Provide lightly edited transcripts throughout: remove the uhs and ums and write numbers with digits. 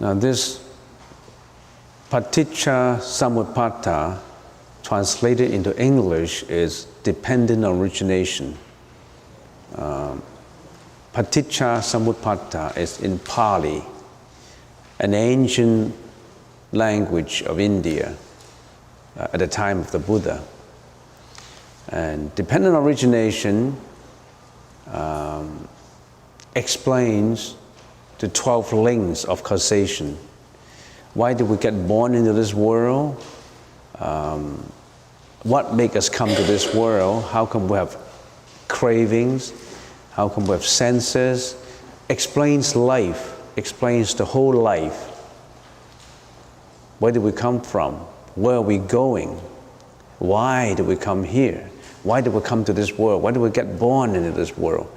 Now this paticca samuppada, translated into English, is dependent origination. Paticca samuppada is in Pali, an ancient language of India at the time of the Buddha. And dependent origination explains the 12 links of causation. Why did we get born into this world? What makes us come to this world? How come we have cravings? How come we have senses? Explains life, explains the whole life. Where did we come from? Where are we going? Why did we come here? Why did we come to this world? Why did we get born into this world?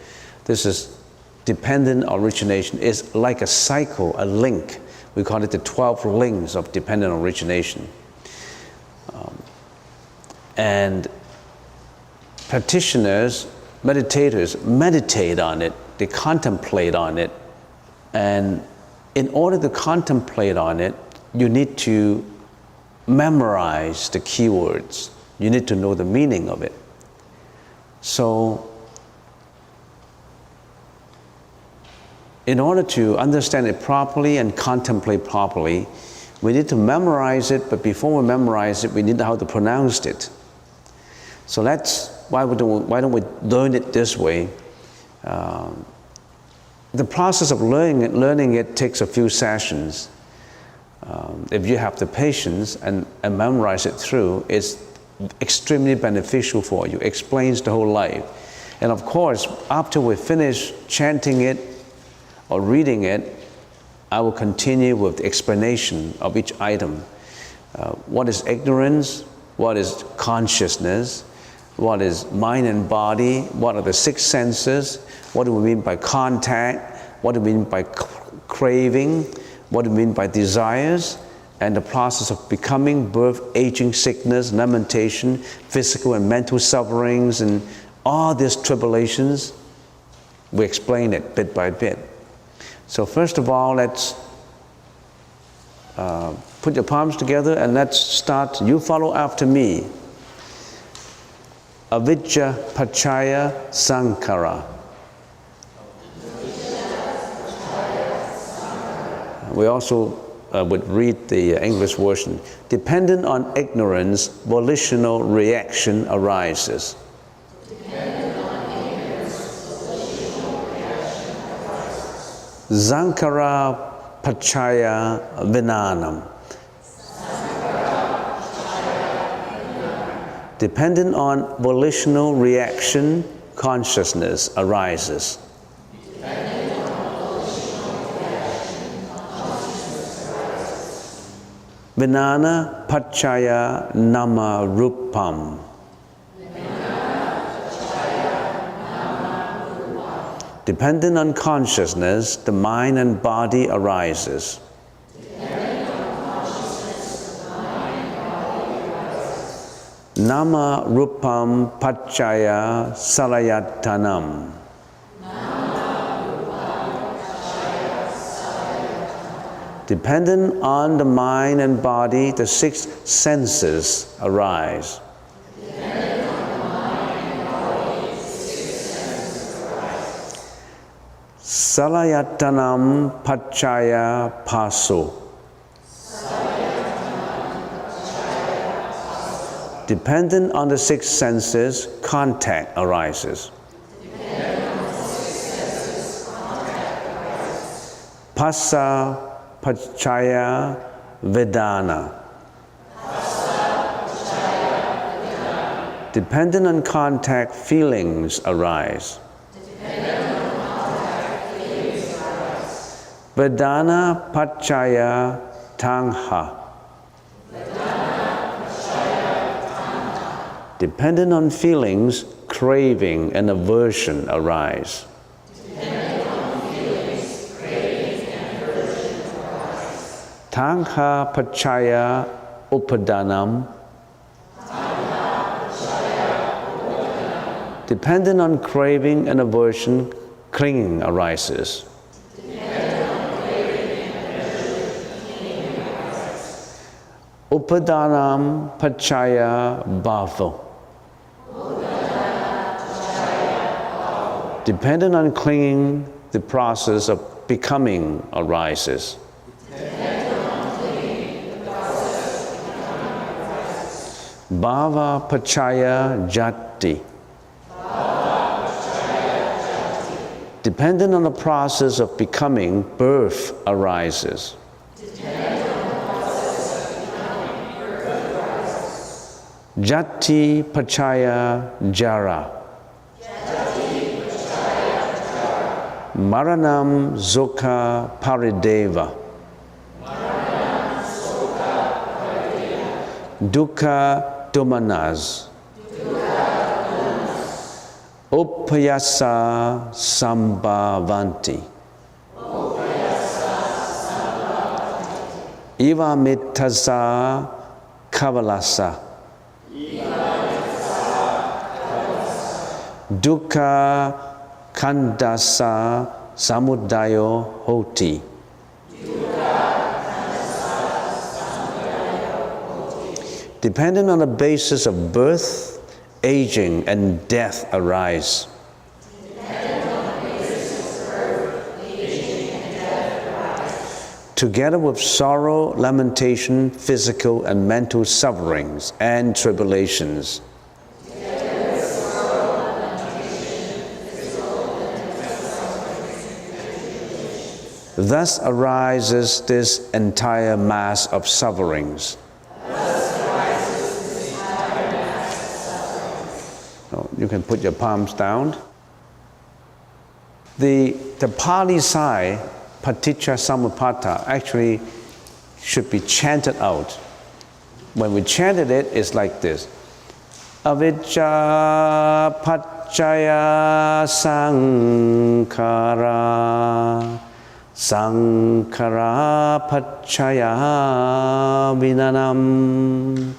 This is dependent origination. It's like a cycle, a link. We call it the 12 links of dependent origination. And practitioners, meditators, meditate on it, they contemplate on it. And in order to contemplate on it, you need to memorize the keywords. You need to know the meaning of it. So, in order to understand it properly and contemplate properly, we need to memorize it, but before we memorize it, we need to know how to pronounce it. So that's why don't we learn it this way? The process of learning it takes a few sessions. If you have the patience and memorize it through, it's extremely beneficial for you. Explains the whole life. And of course, after we finish chanting it or reading it, I will continue with the explanation of each item. What is ignorance? What is consciousness? What is mind and body? What are the 6 senses? What do we mean by contact? What do we mean by craving? What do we mean by desires? And the process of becoming, birth, aging, sickness, lamentation, physical and mental sufferings, and all these tribulations, we explain it bit by bit. So first of all, let's put your palms together and let's start. You follow after me. Avijja Pachaya Sankara. We also would read the English version. Dependent on ignorance, volitional reaction arises. Sankara Pachaya Vinanam. Dependent on volitional reaction, consciousness arises. Vinana Pachaya Nama Rupam. Dependent on consciousness, the mind and body arises. Nama Rupam Pachaya Salayatanam. Dependent on the mind and body, the 6 senses arise. Salayatanam Pachaya Paso. Dependent on the 6 senses, contact arises. Passa Pachaya Vedana. Dependent on contact, feelings arise. Vedana Pachaya Tangha. Dependent on feelings, craving and aversion arise. Tangha Pachaya Upadanam. Dependent on craving and aversion, clinging arises. Upadanam Pachaya Bhava. Dependent on clinging, the process of becoming arises. Bhava Pachaya Jati. Dependent on the process of becoming, birth arises. Jati Pachaya Jara. Maranam Sukha Parideva. Dukkha Domanas. Upayasa Sambhavanti. Iva Mittasa Kavalasa. Dukkha Kandasa Samudayo Hoti. Dependent on the basis of birth, aging, and death arise. Together with sorrow, lamentation, physical and mental sufferings and tribulations. Thus arises this entire mass of sufferings. So you can put your palms down. The Pali side, Paticca Samuppada, actually should be chanted out. When we chanted it, it's like this. Avijja Paccaya Sankhara. Sankhara Paccaya Vinanam.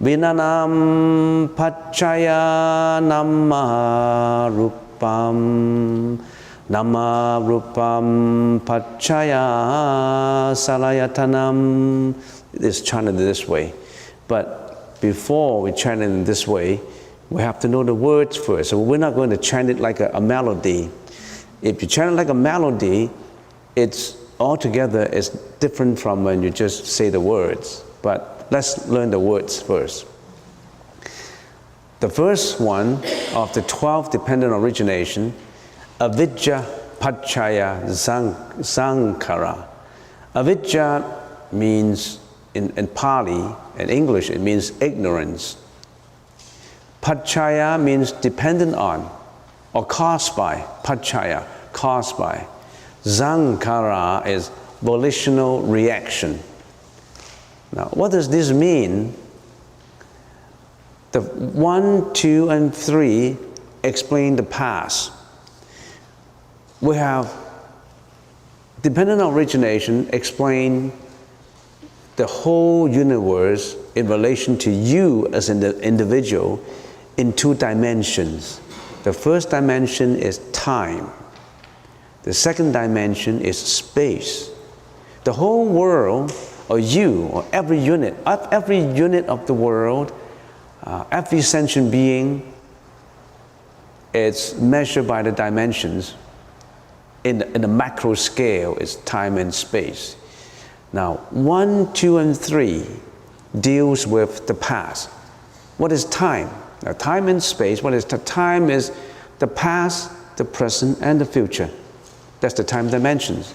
Vinanam Paccaya Nama Rupam. Nama Rupam Paccaya Salayatanam. It's chanted this way. But before we chant it in this way, we have to know the words first. So we're not going to chant it like a melody. If you chant it like a melody, it's altogether is different from when you just say the words. But let's learn the words first. The first one of the 12 dependent origination, Avijja Paccaya Sankhara. Avijja means, in Pali, in English, it means ignorance. Paccaya means dependent on, or caused by. Paccaya, caused by. Sankhara is volitional reaction. Now, what does this mean? The 1, 2, and 3 explain the past. We have dependent origination explain the whole universe in relation to you as an individual in 2 dimensions. The first dimension is time. The second dimension is space. The whole world, or you, or every unit of the world, every sentient being, it's measured by the dimensions. In the macro scale, is time and space. Now, 1, 2, and 3 deals with the past. What is time? Now, time and space, what is the time is the past, the present, and the future. That's the time dimensions.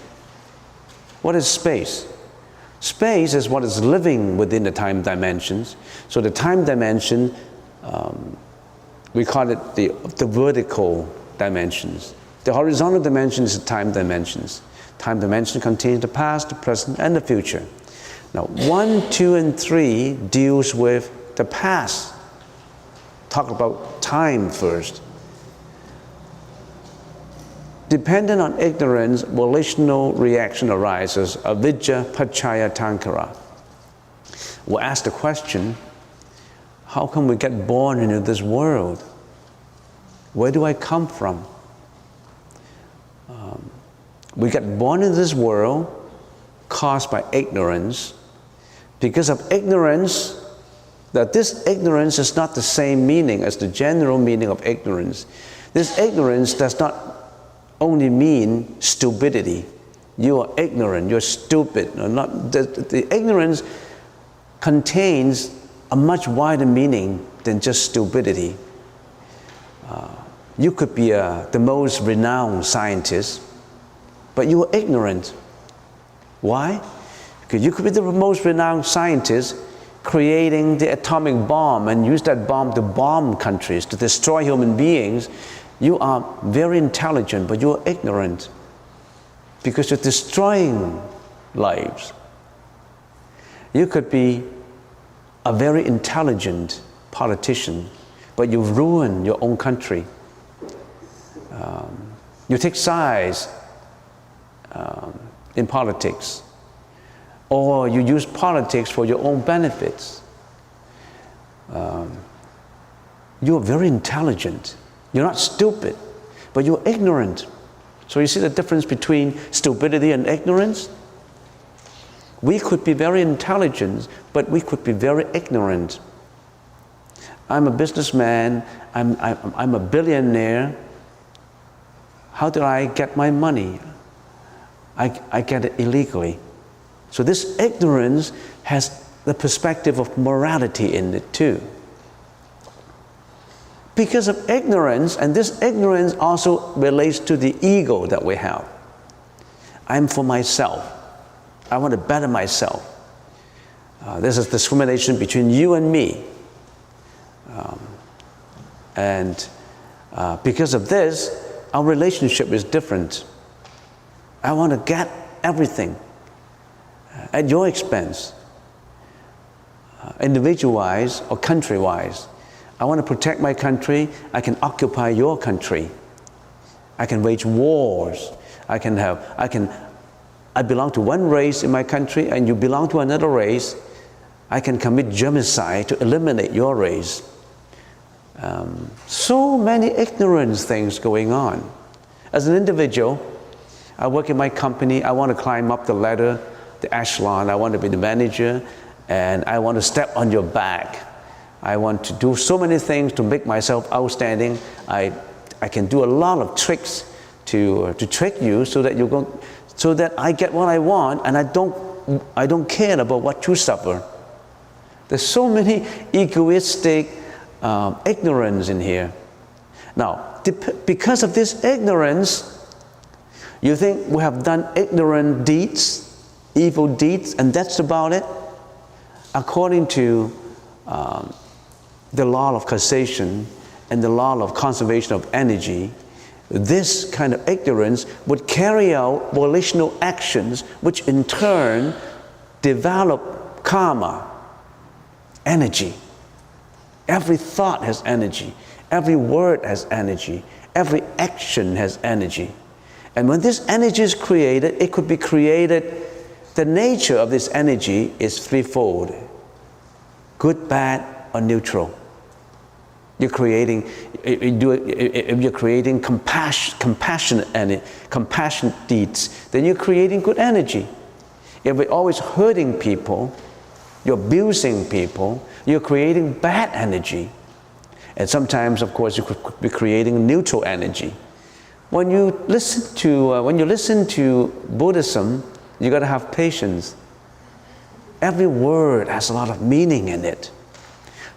What is space? Space is what is living within the time dimensions. So the time dimension, we call it the vertical dimensions. The horizontal dimension is the time dimensions. Time dimension contains the past, the present, and the future. Now, 1, 2, and 3 deals with the past. Talk about time first. Dependent on ignorance, volitional reaction arises, avijja paccaya tankhara. We'll ask the question, how come we get born into this world? Where do I come from? We get born into this world caused by ignorance. because of ignorance, that this ignorance is not the same meaning as the general meaning of ignorance. This ignorance does not only mean stupidity. You are ignorant, you're stupid. The ignorance contains a much wider meaning than just stupidity. You could be the most renowned scientist, but you are ignorant. Why? Because you could be the most renowned scientist creating the atomic bomb and use that bomb to bomb countries, to destroy human beings. You are very intelligent, but you are ignorant because you're destroying lives. You could be a very intelligent politician, but you ruin your own country. You take sides in politics, or you use politics for your own benefits. You're very intelligent. You're not stupid, but you're ignorant. So you see the difference between stupidity and ignorance? We could be very intelligent, but we could be very ignorant. I'm a businessman, I'm a billionaire. How did I get my money? I get it illegally. So this ignorance has the perspective of morality in it too. Because of ignorance, and this ignorance also relates to the ego that we have. I'm for myself. I want to better myself. This is discrimination between you and me. Because of this, our relationship is different. I want to get everything at your expense, individual-wise or country-wise. I want to protect my country. I can occupy your country. I can wage wars. I belong to one race in my country and you belong to another race. I can commit genocide to eliminate your race. So many ignorance things going on. As an individual, I work in my company. I want to climb up the ladder, the echelon. I want to be the manager, and I want to step on your back. I want to do so many things to make myself outstanding. I can do a lot of tricks to trick you so that I get what I want, and I don't care about what you suffer. There's so many egoistic ignorance in here. Now, because of this ignorance, you think we have done ignorant deeds, evil deeds, and that's about it? According to the law of causation and the law of conservation of energy, this kind of ignorance would carry out volitional actions, which in turn develop karma, energy. Every thought has energy. Every word has energy. Every action has energy. And when this energy is created, it could be created. The nature of this energy is threefold: good, bad, or neutral. You're creating compassionate deeds, then you're creating good energy. If we're always hurting people, you're abusing people, you're creating bad energy. And sometimes, of course, you could be creating neutral energy. When you listen to Buddhism, you got to have patience. Every word has a lot of meaning in it.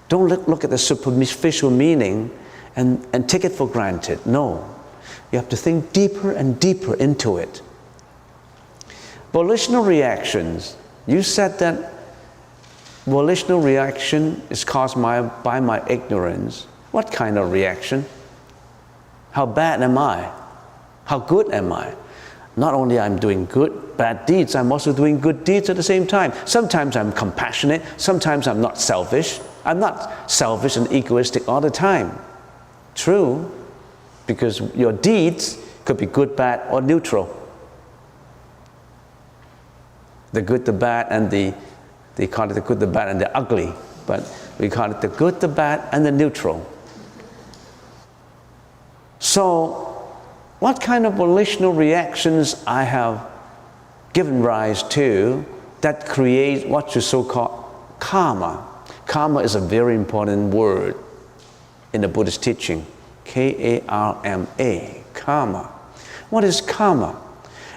Don't look at the superficial meaning and take it for granted. No, you have to think deeper and deeper into it. Volitional reactions. You said that volitional reaction is caused by my ignorance. What kind of reaction? How bad am I? How good am I? Not only I'm doing bad deeds, I'm also doing good deeds at the same time. Sometimes I'm compassionate, sometimes I'm not selfish. I'm not selfish and egoistic all the time. True, because your deeds could be good, bad, or neutral. The good, the bad, and they call it the good, the bad, and the ugly, but we call it the good, the bad, and the neutral. So, what kind of volitional reactions I have given rise to that creates what you so-called karma. Karma is a very important word in the Buddhist teaching. K-A-R-M-A, karma. What is karma?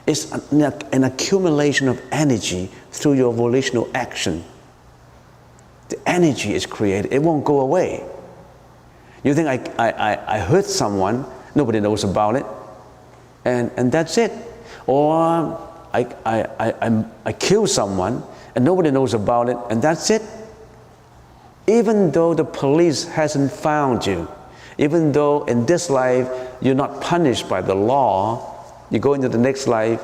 It's an accumulation of energy through your volitional action. The energy is created, it won't go away. You think I hurt someone, nobody knows about it, and that's it. Or I kill someone and nobody knows about it, and that's it. Even though the police hasn't found you, even though in this life you're not punished by the law, you go into the next life,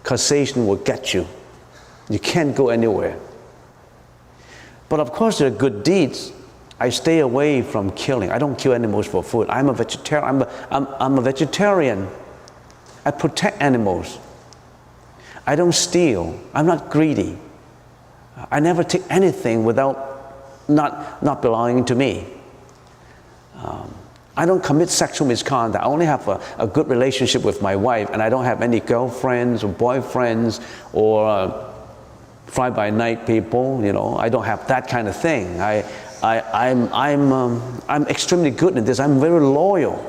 causation will get you. You can't go anywhere. But of course there are good deeds. I stay away from killing. I don't kill animals for food. I'm a vegetarian. I'm a vegetarian. I protect animals. I don't steal. I'm not greedy. I never take anything without not belonging to me. I don't commit sexual misconduct. I only have a good relationship with my wife, and I don't have any girlfriends or boyfriends or fly-by-night people. You know, I don't have that kind of thing. I'm extremely good at this. I'm very loyal.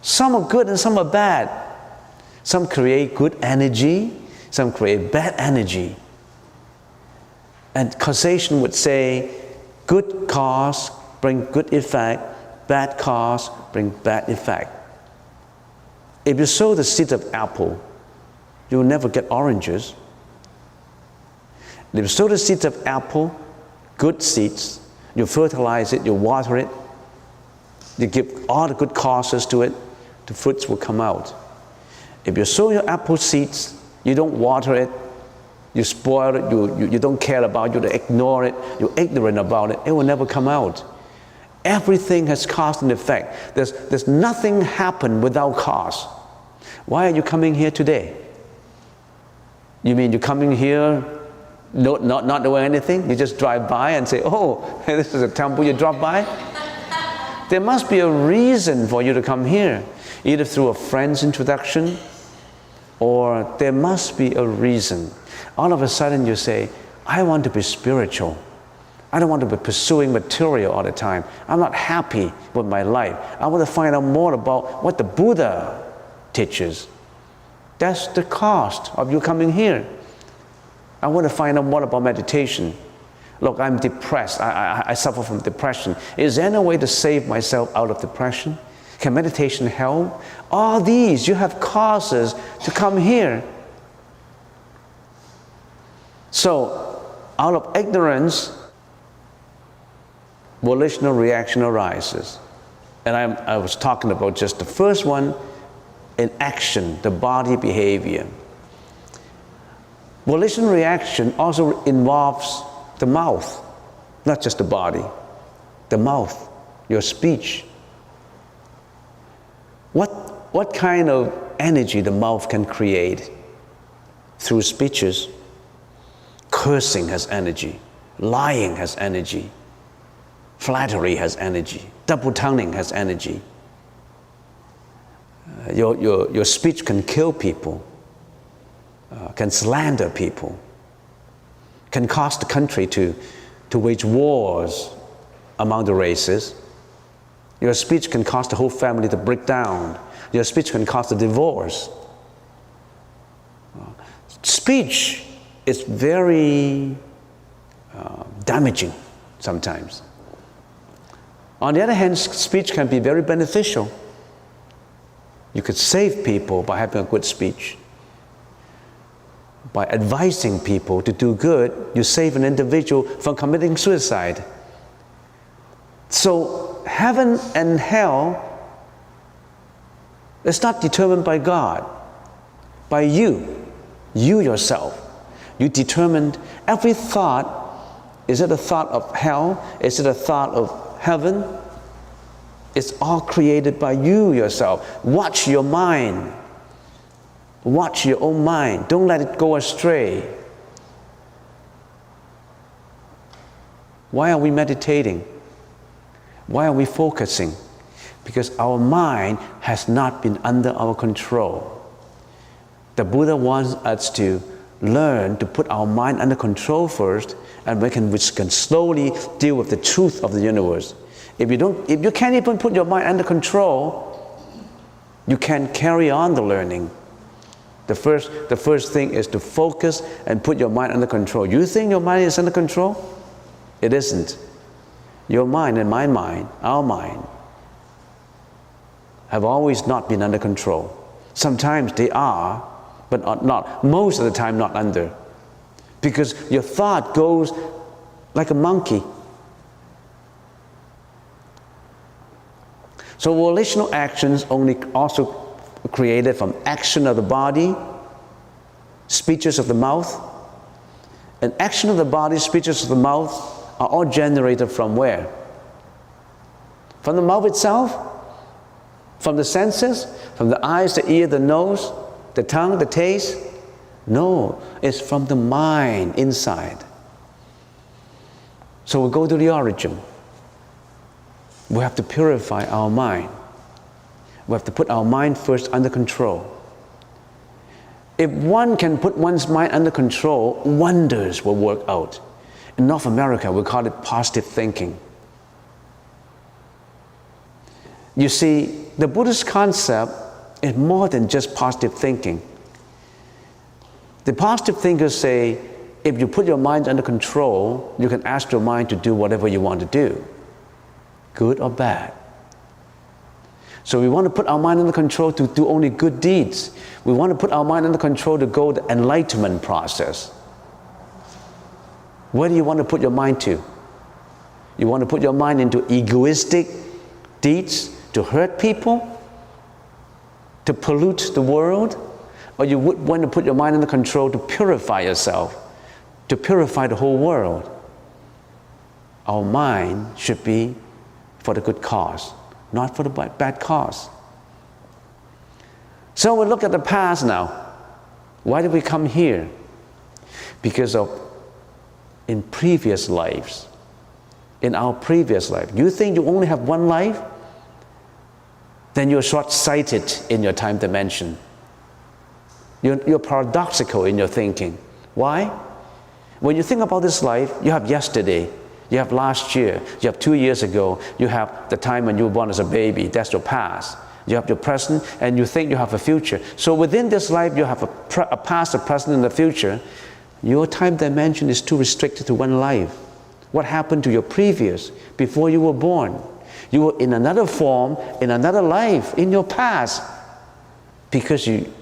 Some are good and some are bad. Some create good energy, some create bad energy. And causation would say, good cause bring good effect, bad cause bring bad effect. If you sow the seed of apple, you will never get oranges. If you sow the seeds of apple, good seeds, you fertilize it, you water it, you give all the good causes to it, the fruits will come out. If you sow your apple seeds, you don't water it, you spoil it, you don't care about it, you ignore it, you're ignorant about it, it will never come out. Everything has cause and effect. There's nothing happen without cause. Why are you coming here today? You mean you're coming here not doing anything? You just drive by and say, oh, this is a temple, you drop by? There must be a reason for you to come here, either through a friend's introduction, or there must be a reason. All of a sudden you say, I want to be spiritual. I don't want to be pursuing material all the time. I'm not happy with my life. I want to find out more about what the Buddha teaches. That's the cost of you coming here. I want to find out more about meditation. Look, I'm depressed. I suffer from depression. Is there any way to save myself out of depression? Can meditation help? All these, you have causes to come here. So, out of ignorance, volitional reaction arises. And I was talking about just the first one, in action, the body behavior. Volitional reaction also involves the mouth, not just the body, the mouth, your speech. What kind of energy the mouth can create? Through speeches. Cursing has energy, lying has energy, flattery has energy, double-tonguing has energy. Your speech can kill people, can slander people, can cause the country to wage wars among the races. Your speech can cause the whole family to break down. Your speech can cause a divorce. Speech is very damaging sometimes. On the other hand, speech can be very beneficial. You could save people by having a good speech. By advising people to do good, you save an individual from committing suicide. So heaven and hell is not determined by God, by you yourself. You determined every thought. Is it a thought of hell? Is it a thought of heaven? It's all created by you yourself. Watch your mind. Watch your own mind. Don't let it go astray. Why are we meditating? Why are we focusing? Because our mind has not been under our control. The Buddha wants us to learn to put our mind under control first, and we can slowly deal with the truth of the universe. If you can't even put your mind under control, you can't carry on the learning. The first thing is to focus and put your mind under control. You think your mind is under control? It isn't. Your mind and my mind, our mind, have always not been under control. Sometimes they are, but not. Most of the time not under. Because your thought goes like a monkey. So volitional actions also created from action of the body, speeches of the mouth. And action of the body, speeches of the mouth are all generated from where? From the mouth itself? From the senses? From the eyes, the ear, the nose, the tongue, the taste? No, it's from the mind inside. So we go to the origin. We have to purify our mind. We have to put our mind first under control. If one can put one's mind under control, wonders will work out. In North America, we call it positive thinking. You see, the Buddhist concept is more than just positive thinking. The positive thinkers say, if you put your mind under control, you can ask your mind to do whatever you want to do, good or bad. So we want to put our mind under control to do only good deeds. We want to put our mind under control to go the enlightenment process. Where do you want to put your mind to? You want to put your mind into egoistic deeds to hurt people, to pollute the world? Or you would want to put your mind under control to purify yourself, to purify the whole world? Our mind should be for the good cause, not for the bad cause. So we look at the past now. Why did we come here? Because of in previous lives. In our previous life. You think you only have one life? Then you're short-sighted in your time dimension. You're paradoxical in your thinking. Why? When you think about this life, you have yesterday, you have last year, you have 2 years ago, you have the time when you were born as a baby, that's your past. You have your present, and you think you have a future. So within this life, you have a past, a present, and a future. Your time dimension is too restricted to one life. What happened to your previous, before you were born? You were in another form, in another life, in your past. Because you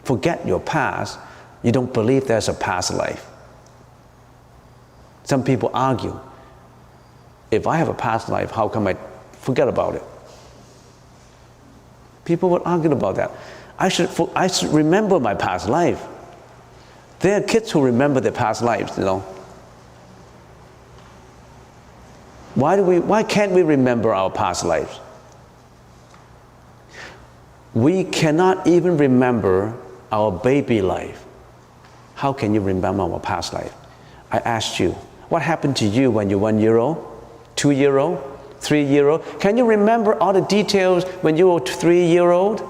forget your past, you don't believe there's a past life. Some people argue, if I have a past life, how come I forget about it? People would argue about that. I should remember my past life. There are kids who remember their past lives, you know. Why can't we remember our past lives? We cannot even remember our baby life. How can you remember our past life? I asked you, what happened to you when you were 1 year old, 2 year old, 3 year old? Can you remember all the details when you were 3 year old,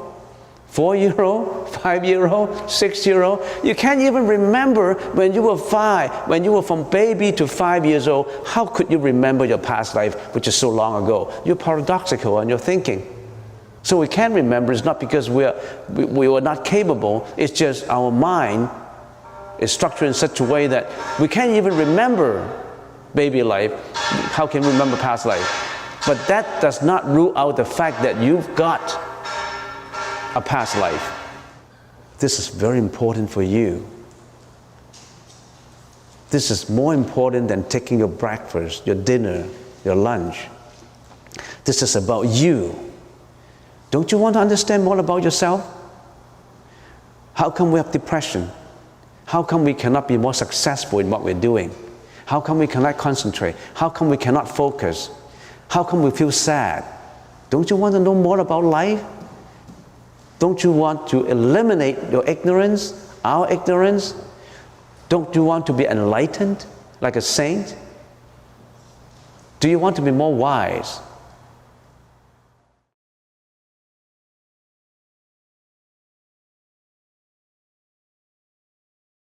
4 year old, 5 year old, 6 year old? You can't even remember when you were 5, when you were from baby to 5 years old. How could you remember your past life, which is so long ago? You're paradoxical in your thinking. So we can't remember. It's not because we were not capable. It's just our mind is structured in such a way that we can't even remember baby life. How can we remember past life? But that does not rule out the fact that you've got a past life. This is very important for you. This is more important than taking your breakfast, your dinner, your lunch. This is about you. Don't you want to understand more about yourself? How come we have depression? How come we cannot be more successful in what we're doing? How come we cannot concentrate? How come we cannot focus? How come we feel sad? Don't you want to know more about life? Don't you want to eliminate your ignorance, our ignorance? Don't you want to be enlightened like a saint? Do you want to be more wise?